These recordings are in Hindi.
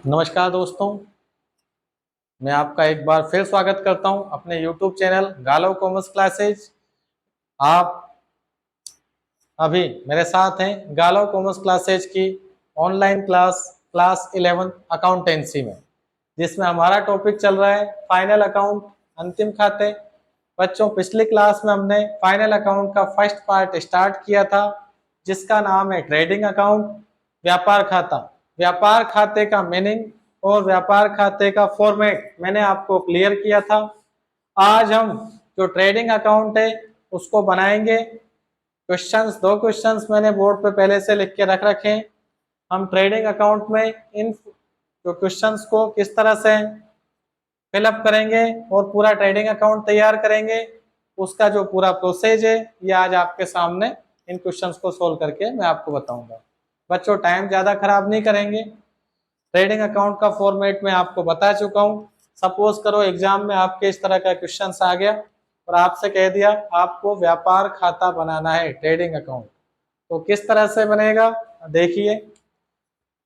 नमस्कार दोस्तों, मैं आपका एक बार फिर स्वागत करता हूं अपने YouTube channel Galav commerce classes. आप अभी मेरे साथ हैं गालव कॉमर्स क्लासेज की ऑनलाइन क्लास 11 अकाउंटेंसी में, जिसमें हमारा टॉपिक चल रहा है फाइनल अकाउंट, अंतिम खाते। बच्चों, पिछली क्लास में हमने फाइनल अकाउंट का फर्स्ट पार्ट स्टार्ट किया था, जिसका नाम है ट्रेडिंग अकाउंट, व्यापार खाता। व्यापार खाते का मीनिंग और व्यापार खाते का फॉर्मेट मैंने आपको क्लियर किया था। आज हम जो ट्रेडिंग अकाउंट है उसको बनाएंगे। दो क्वेश्चंस मैंने बोर्ड पे पहले से लिख के रख रखे हैं। हम ट्रेडिंग अकाउंट में इन जो क्वेश्चंस को किस तरह से फिलअप करेंगे और पूरा ट्रेडिंग अकाउंट तैयार करेंगे, उसका जो पूरा प्रोसेस है ये आज आपके सामने इन क्वेश्चंस को सोल्व करके मैं आपको बताऊंगा। बच्चों, टाइम ज़्यादा खराब नहीं करेंगे। ट्रेडिंग अकाउंट का फॉर्मेट मैं आपको बता चुका हूँ। सपोज करो एग्जाम में आपके इस तरह का क्वेश्चन आ गया और आपसे कह दिया आपको व्यापार खाता बनाना है ट्रेडिंग अकाउंट, तो किस तरह से बनेगा? देखिए,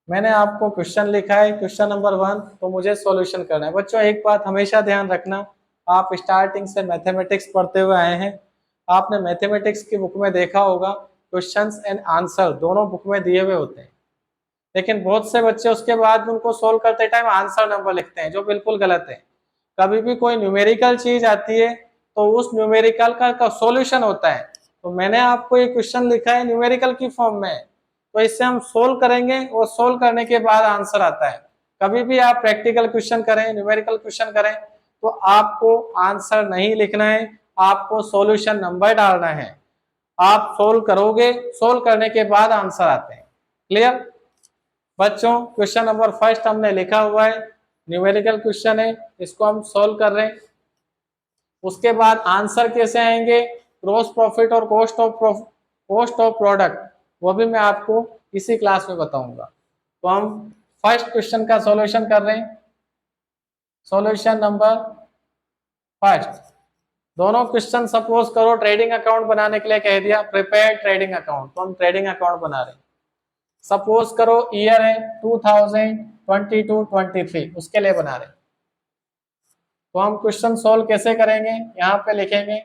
मैंने आपको क्वेश्चन लिखा है, क्वेश्चन नंबर 1, तो मुझे सॉल्यूशन करना है। बच्चों, एक बात हमेशा ध्यान रखना, आप स्टार्टिंग से मैथमेटिक्स पढ़ते हुए आए हैं, आपने मैथमेटिक्स की बुक में देखा होगा क्वेश्चंस एंड आंसर दोनों बुक में दिए हुए होते हैं, लेकिन बहुत से बच्चे उसके बाद उनको सोल्व करते टाइम आंसर नंबर लिखते हैं, जो बिल्कुल गलत है। कभी भी कोई न्यूमेरिकल चीज आती है तो उस न्यूमेरिकल का सॉल्यूशन होता है। तो मैंने आपको ये क्वेश्चन लिखा है न्यूमेरिकल की फॉर्म में, तो इससे हम सोल्व करेंगे और सोल्व करने के बाद आंसर आता है। कभी भी आप प्रैक्टिकल क्वेश्चन करें, न्यूमेरिकल क्वेश्चन करें, तो आपको आंसर नहीं लिखना है, आपको सॉल्यूशन नंबर डालना है। आप सोल्व करोगे, सोल्व करने के बाद आंसर आते हैं। क्लियर बच्चों? क्वेश्चन नंबर फर्स्ट हमने लिखा हुआ है, न्यूमेरिकल क्वेश्चन है, इसको हम सोल्व कर रहे हैं। उसके बाद आंसर कैसे आएंगे, ग्रॉस प्रॉफिट और कॉस्ट ऑफ प्रोडक्ट, वो भी मैं आपको इसी क्लास में बताऊंगा। तो हम फर्स्ट क्वेश्चन का सॉल्यूशन कर रहे हैं। सॉल्यूशन नंबर फर्स्ट, दोनों क्वेश्चन सपोज करो ट्रेडिंग अकाउंट बनाने के लिए कह दिया प्रिपेयर ट्रेडिंग अकाउंट, तो हम ट्रेडिंग अकाउंट बना रहे हैं। सपोज करो ईयर है 2022-23, उसके लिए बना रहे हैं। तो हम क्वेश्चन सॉल्व कैसे करेंगे, यहाँ पे लिखेंगे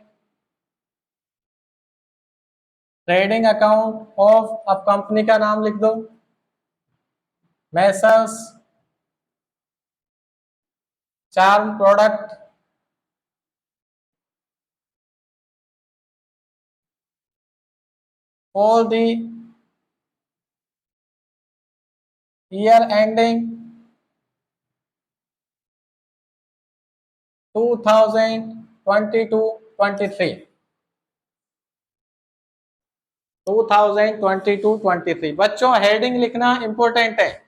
ट्रेडिंग अकाउंट ऑफ, अब कंपनी का नाम लिख दो, Messrs charm product for the year ending 2022-23, 2022-23। बच्चों, हेडिंग लिखना इंपॉर्टेंट है।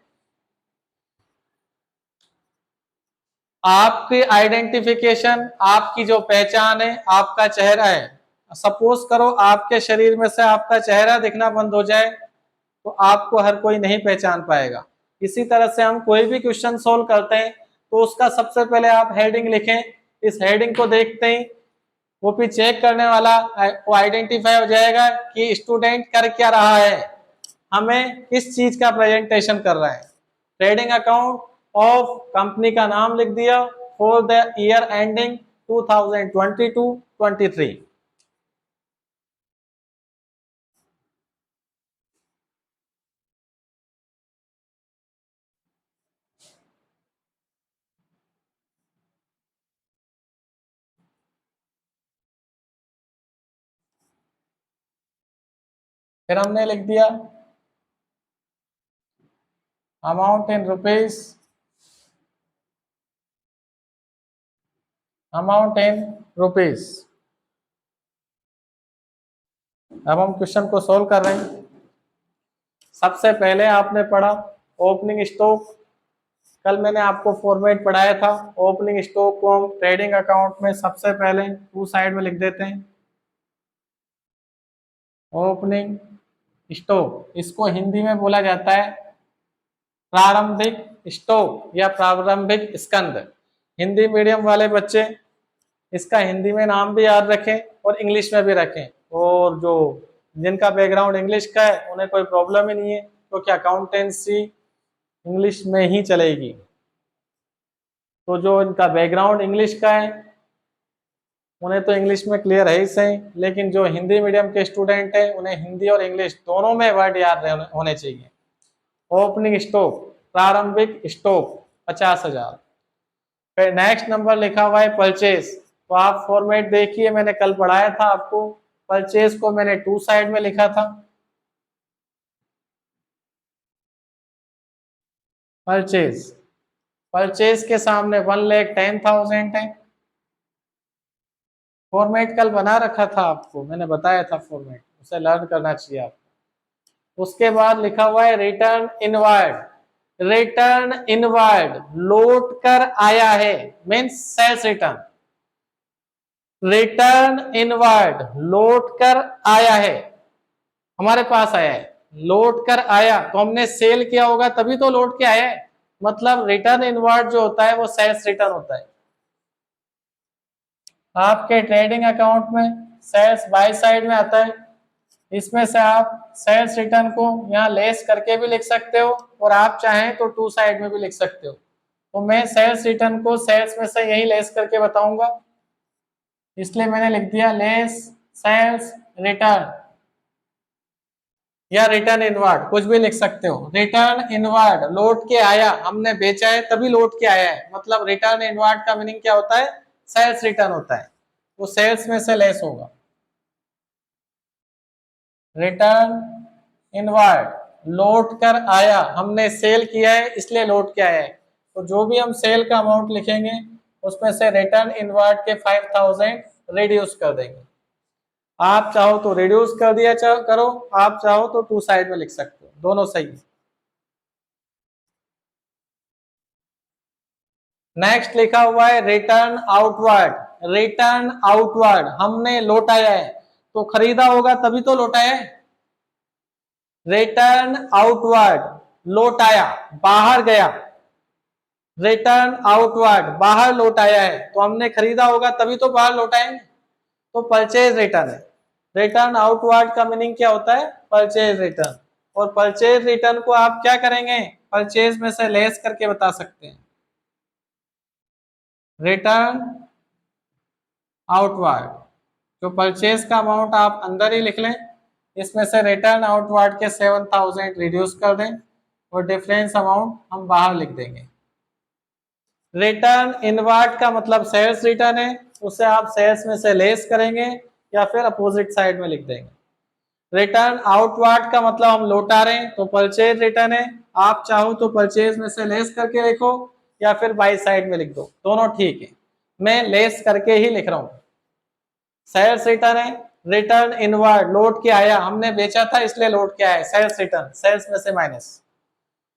आपकी आइडेंटिफिकेशन, आपकी जो पहचान है, आपका चेहरा है। सपोज करो आपके शरीर में से आपका चेहरा दिखना बंद हो जाए तो आपको हर कोई नहीं पहचान पाएगा। इसी तरह से हम कोई भी क्वेश्चन सोल्व करते हैं तो उसका सबसे पहले आप हेडिंग लिखें। इस हेडिंग को देखते ही वो भी चेक करने वाला वो आइडेंटिफाई हो जाएगा कि स्टूडेंट कर क्या रहा है, हमें किस चीज का प्रेजेंटेशन कर रहा है। ट्रेडिंग अकाउंट ऑफ, कंपनी का नाम लिख दिया, फॉर द ईयर एंडिंग 2022-23। फिर हमने लिख दिया amount in rupees, amount in rupees. अब हम क्वेश्चन को सोल्व कर रहे हैं। सबसे पहले आपने पढ़ा ओपनिंग स्टॉक, कल मैंने आपको फॉर्मेट पढ़ाया था। ओपनिंग स्टॉक को हम ट्रेडिंग अकाउंट में सबसे पहले टू साइड में लिख देते हैं ओपनिंग स्टॉक। इसको हिंदी में बोला जाता है प्रारंभिक स्टॉक या प्रारंभिक स्कंद। हिंदी मीडियम वाले बच्चे इसका हिंदी में नाम भी याद रखें और इंग्लिश में भी रखें, और जो जिनका बैकग्राउंड इंग्लिश का है उन्हें कोई प्रॉब्लम ही नहीं है, क्योंकि अकाउंटेंसी इंग्लिश में ही चलेगी। तो जो इनका बैकग्राउंड इंग्लिश का है उन्हें तो इंग्लिश में क्लियर है ही सही, लेकिन जो हिंदी मीडियम के स्टूडेंट है उन्हें हिंदी और इंग्लिश दोनों में वर्ड याद होने चाहिए। ओपनिंग स्टॉक, प्रारंभिक स्टॉक 50,000। फिर नेक्स्ट नंबर लिखा हुआ है परचेज। तो आप फॉर्मेट देखिए, मैंने कल पढ़ाया था आपको, परचेज को मैंने 2 साइड में लिखा था। परचेज, परचेज के सामने 1,10,000 है। फॉर्मेट कल बना रखा था आपको, मैंने बताया था फॉर्मेट, उसे लर्न करना चाहिए आपको। उसके बाद लिखा हुआ है रिटर्न इनवर्ड। रिटर्न इनवर्ड लौट कर आया है, means sales return. Return inward लौट कर आया है, हमारे पास आया है। लौट कर आया तो हमने सेल किया होगा तभी तो लौट के आया है। मतलब रिटर्न इनवर्ड जो होता है वो सेल्स रिटर्न होता है। आपके ट्रेडिंग अकाउंट में सेल्स बाय साइड में आता है। इसमें से आप सेल्स रिटर्न को यहाँ लेस करके भी लिख सकते हो और आप चाहें तो 2 साइड में भी लिख सकते हो। तो मैं सेल्स रिटर्न को सेल्स में से यही लेस करके बताऊंगा, इसलिए मैंने लिख दिया लेस सेल्स रिटर्न या रिटर्न इनवर्ड, कुछ भी लिख सकते हो। रिटर्न इनवर्ड लौट के आया, हमने बेचा है तभी लौट के आया है। मतलब रिटर्न इनवर्ड का मीनिंग क्या होता है? सेल्स रिटर्न होता है, वो सेल्स में से लेस होगा। रिटर्न इनवर्ड लौट कर आया, हमने सेल किया है इसलिए लौट के आया है। तो जो भी हम सेल का अमाउंट लिखेंगे उसमें से रिटर्न इनवर्ड के 5,000 रिड्यूस कर देंगे। आप चाहो तो रिड्यूस कर दिया करो, आप चाहो तो 2 साइड में लिख सकते हो, दोनों सही है। नेक्स्ट लिखा हुआ है रिटर्न आउटवर्ड। रिटर्न आउटवर्ड हमने लौटाया है, तो खरीदा होगा तभी तो लौटाया है। रिटर्न आउटवर्ड लौटाया, बाहर गया। रिटर्न आउटवर्ड बाहर लौटाया है, तो हमने खरीदा होगा तभी तो बाहर लौटाएंगे। तो परचेज रिटर्न है। रिटर्न आउटवर्ड का मीनिंग क्या होता है? Purchase return. और परचेज रिटर्न को आप क्या करेंगे? परचेज में से लेस करके बता सकते हैं। रिटर्न आउटवर्ड, जो परचेज का अमाउंट आप अंदर ही लिख लें, इसमें से रिटर्न आउटवर्ड के 7,000 रिड्यूस कर दें और डिफरेंस अमाउंट हम बाहर लिख देंगे। रिटर्न इनवर्ड का मतलब सेल्स रिटर्न है, उसे आप सेल्स में से लेस करेंगे या फिर अपोजिट साइड में लिख देंगे। रिटर्न आउटवर्ड का मतलब हम लौटा रहे हैं, तो परचेज रिटर्न है। आप चाहो तो परचेज में से लेस करके लिखो या फिर बाई साइड में लिख दो, दोनों ठीक है। मैं लेस करके ही लिख रहा हूं। सेल्स रिटर्न है, रिटर्न इनवर्ड लौट के आया, हमने बेचा था इसलिए लौट के आया, सेल्स रिटर्न, सेल्स में से माइनस।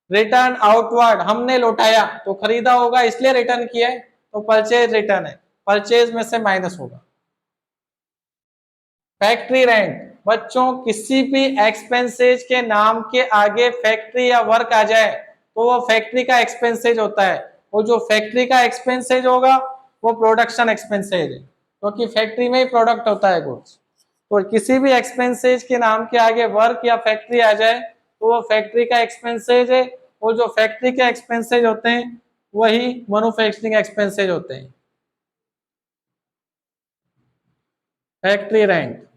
रिटर्न आउटवर्ड हमने लौटाया, तो खरीदा होगा इसलिए रिटर्न किया है, तो परचेज रिटर्न है, परचेज में से माइनस होगा। फैक्ट्री रेंट, बच्चों किसी भी एक्सपेंसेज के नाम के आगे फैक्ट्री या वर्क आ जाए तो वो फैक्ट्री का एक्सपेंसेज होता है। वो जो फैक्ट्री का एक्सपेंसेज होगा वो प्रोडक्शन एक्सपेंसेज है, क्योंकि फैक्ट्री में ही प्रोडक्ट होता है गुड्स। तो किसी भी एक्सपेंसेज के नाम के आगे वर्क या फैक्ट्री आ जाए तो वो फैक्ट्री का एक्सपेंसेज है। वो जो फैक्ट्री के एक्सपेंसेज होते हैं वही मैन्युफैक्चरिंग एक्सपेंसेज होते हैं। फैक्ट्री रेंट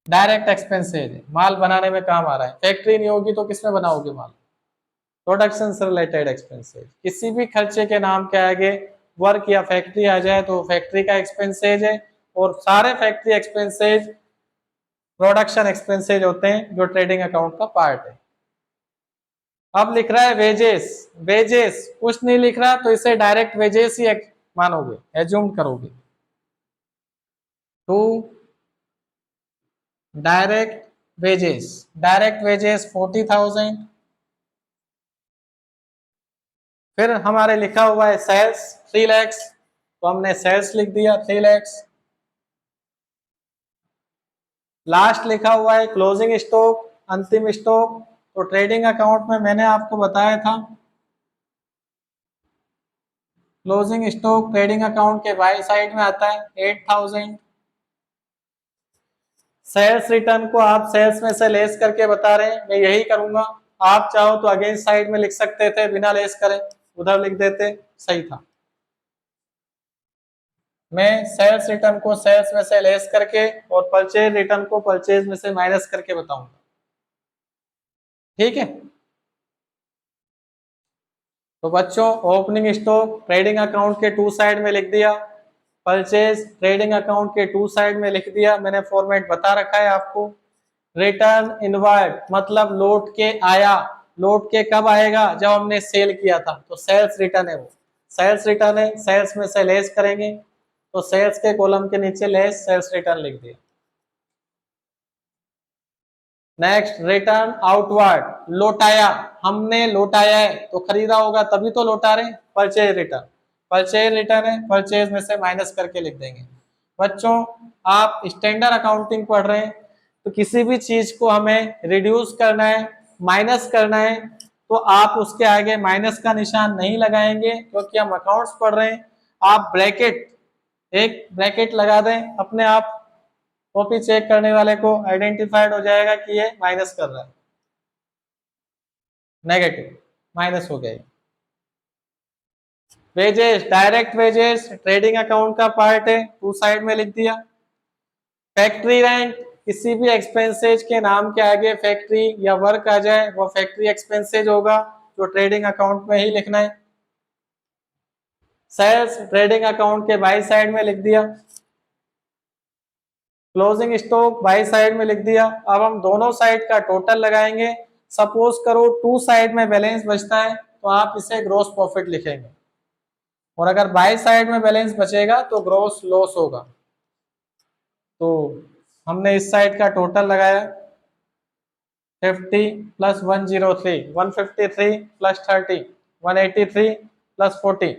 डायरेक्ट एक्सपेंसेज है, माल बनाने में काम आ रहा है। फैक्ट्री नहीं होगी तो किसमें बनाओगे माल? प्रोडक्शन से रिलेटेड एक्सपेंसेज। किसी भी खर्चे के नाम के आगे वर्क या फैक्ट्री आ जाए तो फैक्ट्री का एक्सपेंसेज है, और सारे फैक्ट्री एक्सपेंसेज प्रोडक्शन एक्सपेंसेज होते हैं जो ट्रेडिंग अकाउंट का पार्ट है। अब लिख रहा है वेजेस। वेजेस कुछ नहीं लिख रहा तो इसे डायरेक्ट वेजेस ही मानोगे, एज्यूम करोगे। To direct wages, direct wages 40,000। फिर हमारे लिखा हुआ है सेल्स 3 लाख, तो हमने सेल्स लिख दिया 3 लाख। लास्ट लिखा हुआ है क्लोजिंग स्टॉक, अंतिम स्टॉक। तो ट्रेडिंग अकाउंट में मैंने आपको बताया था क्लोजिंग स्टॉक ट्रेडिंग अकाउंट के बाई साइड में आता है 8,000। सेल्स रिटर्न को आप सेल्स में से लेस करके बता रहे हैं, मैं यही करूंगा। आप चाहो तो अगेंस्ट साइड में लिख सकते थे, बिना लेस करे उधर लिख देते, सही था। मैं सेल्स रिटर्न को सेल्स में से लेस करके और परचेज रिटर्न को परचेज में से माइनस करके बताऊंगा, ठीक है। तो बच्चों ओपनिंग स्टॉक ट्रेडिंग अकाउंट के टू साइड में लिख दिया, परचेज ट्रेडिंग अकाउंट के टू साइड में लिख दिया, मैंने फॉर्मेट बता रखा है आपको। रिटर्न इनवर्ड मतलब लौट के आया, लौट के कब आएगा, जब हमने सेल किया था, तो सेल्स रिटर्न है वो, सेल्स रिटर्न है, सेल्स में से लेस करेंगे, तो सेल्स के कॉलम के नीचे लेस सेल्स रिटर्न लिख दिया। नेक्स्ट रिटर्न आउटवर्ड, लौटाया, हमने लौटाया है तो खरीदा होगा तभी तो लौटा रहे, परचेज रिटर्न, परचेज रिटर्न है, परचेज में से माइनस करके लिख देंगे। बच्चों आप स्टैंडर्ड अकाउंटिंग पढ़ रहे हैं, तो किसी भी चीज को हमें रिड्यूस करना है, माइनस करना है, तो आप उसके आगे माइनस का निशान नहीं लगाएंगे, क्योंकि हम अकाउंट्स पढ़ रहे हैं। आप ब्रैकेट, एक ब्रैकेट लगा दें, अपने आप कॉपी चेक करने वाले को आइडेंटिफाइड हो जाएगा कि ये माइनस कर रहा है, नेगेटिव, माइनस हो गया। Wages, direct wages trading account का पार्ट है, टू साइड में लिख दिया। फैक्ट्री रेंट, किसी भी एक्सपेंसेज के नाम के आगे फैक्ट्री या वर्क आ जाए वो फैक्ट्री एक्सपेंसेज होगा, जो ट्रेडिंग अकाउंट में ही लिखना है। सेल्स ट्रेडिंग अकाउंट के बाई साइड में लिख दिया, क्लोजिंग स्टॉक बाई साइड में लिख दिया। अब हम दोनों साइड का टोटल लगाएंगे। सपोज करो टू साइड में बैलेंस बचता है तो आप इसे ग्रॉस प्रॉफिट लिखेंगे, और अगर बाई साइड में बैलेंस बचेगा तो ग्रॉस लॉस होगा। तो हमने इस साइड का टोटल लगाया, 50 प्लस 103, 153 प्लस 30, 183 प्लस 40,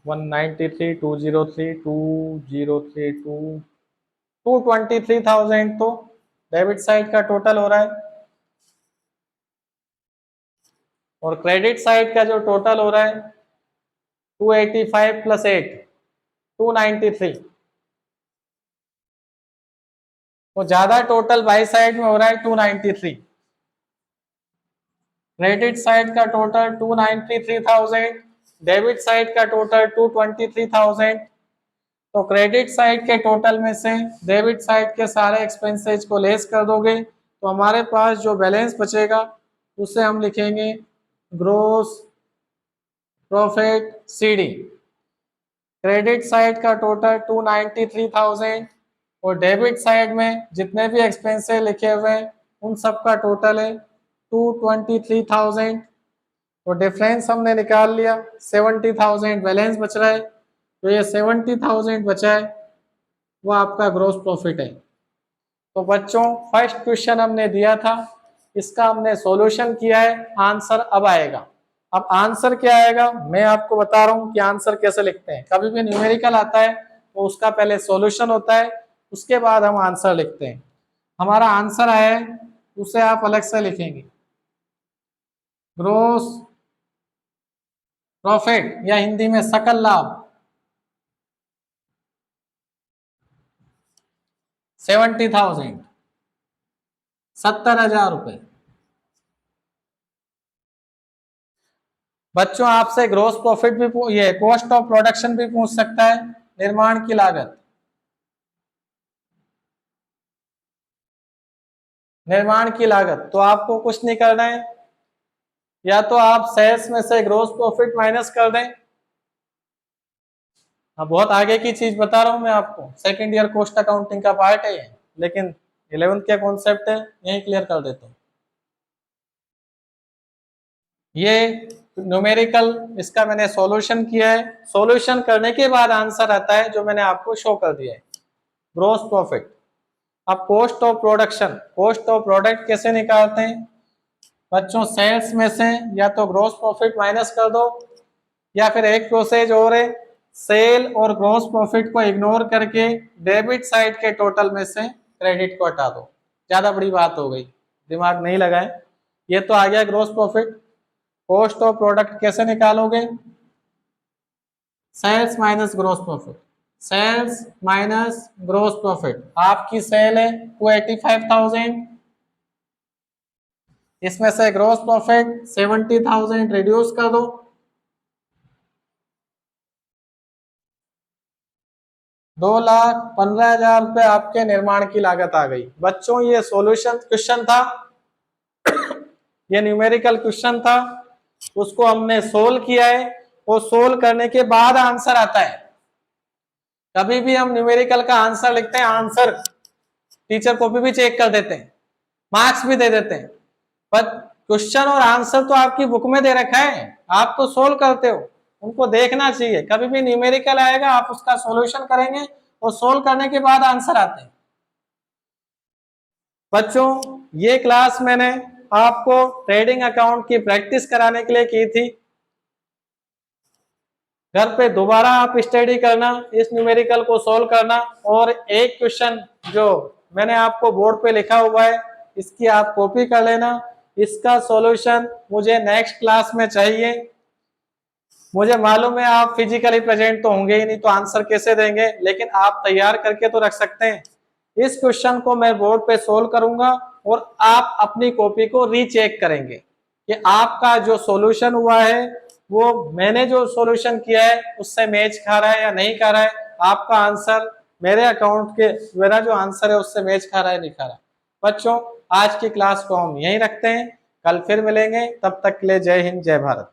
193, 203, 2032, 223,000 तो डेबिट साइड का टोटल हो रहा है, और क्रेडिट साइड का जो टोटल हो रहा है 285 प्लस 8, 293। तो ज्यादा टोटल बाई साइड में हो रहा है 293, क्रेडिट साइड का टोटल 293,000, डेबिट साइड का टोटल 223,000। तो क्रेडिट साइड के टोटल में से डेबिट साइड के सारे एक्सपेंसेस को लेस कर दोगे तो हमारे पास जो बैलेंस बचेगा उसे हम लिखेंगे gross profit c d. Credit side का टोटल 293,000 और डेबिट साइड में जितने भी एक्सपेंसेस लिखे हुए हैं उन सब का टोटल है 223,000। तो डिफरेंस हमने निकाल लिया, 70,000 बैलेंस बच रहा है, तो ये 70,000 बचा है वो आपका ग्रॉस प्रॉफिट है। तो बच्चों फर्स्ट क्वेश्चन हमने दिया था, इसका हमने सॉल्यूशन किया है, आंसर अब आएगा। अब आंसर क्या आएगा मैं आपको बता रहा हूं कि आंसर कैसे लिखते हैं। कभी भी न्यूमेरिकल आता है तो उसका पहले सॉल्यूशन होता है, उसके बाद हम आंसर लिखते हैं। हमारा आंसर आया है उसे आप अलग से लिखेंगे, ग्रॉस प्रॉफिट या हिंदी में सकल लाभ 70,000, 70,000 रुपए। बच्चों आपसे ग्रॉस प्रॉफिट भी, ये कॉस्ट ऑफ प्रोडक्शन भी पूछ सकता है, निर्माण की लागत, निर्माण की लागत। तो आपको कुछ नहीं करना है, या तो आप सेल्स में से ग्रॉस प्रॉफिट माइनस कर दें। अब बहुत आगे की चीज बता रहा हूं मैं आपको, सेकंड ईयर कॉस्ट अकाउंटिंग का पार्ट है ये, लेकिन 11th का कॉन्सेप्ट है, यही क्लियर कर देता हूं। ये न्यूमेरिकल, इसका मैंने सॉल्यूशन किया है, सॉल्यूशन करने के बाद आंसर आता है जो मैंने आपको शो कर दिया है, ग्रॉस प्रॉफिट। अब cost of production, cost of product कैसे निकालते हैं बच्चों, सेल्स में से या तो ग्रॉस प्रॉफिट माइनस कर दो, या फिर एक प्रोसेस और है, सेल और ग्रॉस प्रॉफिट को इग्नोर करके डेबिट साइड के टोटल में से क्रेडिट को हटा दो। ज्यादा बड़ी बात हो गई, दिमाग नहीं लगाए। ये तो आ गया gross profit. Cost of product कैसे निकालोगे, sales minus gross profit, sales minus gross profit. आपकी सेल है 285,000, इसमें से ग्रॉस प्रॉफिट 70,000 रिड्यूस कर दो, 2,15,000 रुपए आपके निर्माण की लागत आ गई। बच्चों ये सॉल्यूशन क्वेश्चन था, ये न्यूमेरिकल क्वेश्चन था, उसको हमने सोल्व किया है और सोल्व करने के बाद आंसर आता है। कभी भी हम न्यूमेरिकल का आंसर लिखते हैं, आंसर टीचर कॉपी भी चेक कर देते हैं, मार्क्स भी दे देते हैं, पर क्वेश्चन और आंसर तो आपकी बुक में दे रखा है, आप तो सोल्व करते हो, उनको देखना चाहिए। कभी भी न्यूमेरिकल आएगा आप उसका सॉल्यूशन करेंगे और सोल्व करने के बाद आंसर आते हैं। बच्चों ये क्लास मैंने आपको ट्रेडिंग अकाउंट की प्रैक्टिस कराने के लिए की थी। घर पे दोबारा आप स्टडी करना, इस न्यूमेरिकल को सोल्व करना, और एक क्वेश्चन जो मैंने आपको बोर्ड पे लिखा हुआ है इसकी आप कॉपी कर लेना। इसका सॉल्यूशन मुझे नेक्स्ट क्लास में चाहिए। मुझे मालूम है आप फिजिकली प्रेजेंट तो होंगे ही नहीं, तो आंसर कैसे देंगे, लेकिन आप तैयार करके तो रख सकते हैं। इस क्वेश्चन को मैं बोर्ड पे सोल्व करूंगा और आप अपनी कॉपी को रीचेक करेंगे कि आपका जो सॉल्यूशन हुआ है वो मैंने जो सॉल्यूशन किया है उससे मैच खा रहा है या नहीं खा रहा है, आपका आंसर मेरे अकाउंट के मेरा जो आंसर है उससे मैच खा रहा है नहीं खा रहा। बच्चों आज की क्लास को हम यहीं रखते हैं, कल फिर मिलेंगे, तब तक के लिए जय हिंद जय भारत।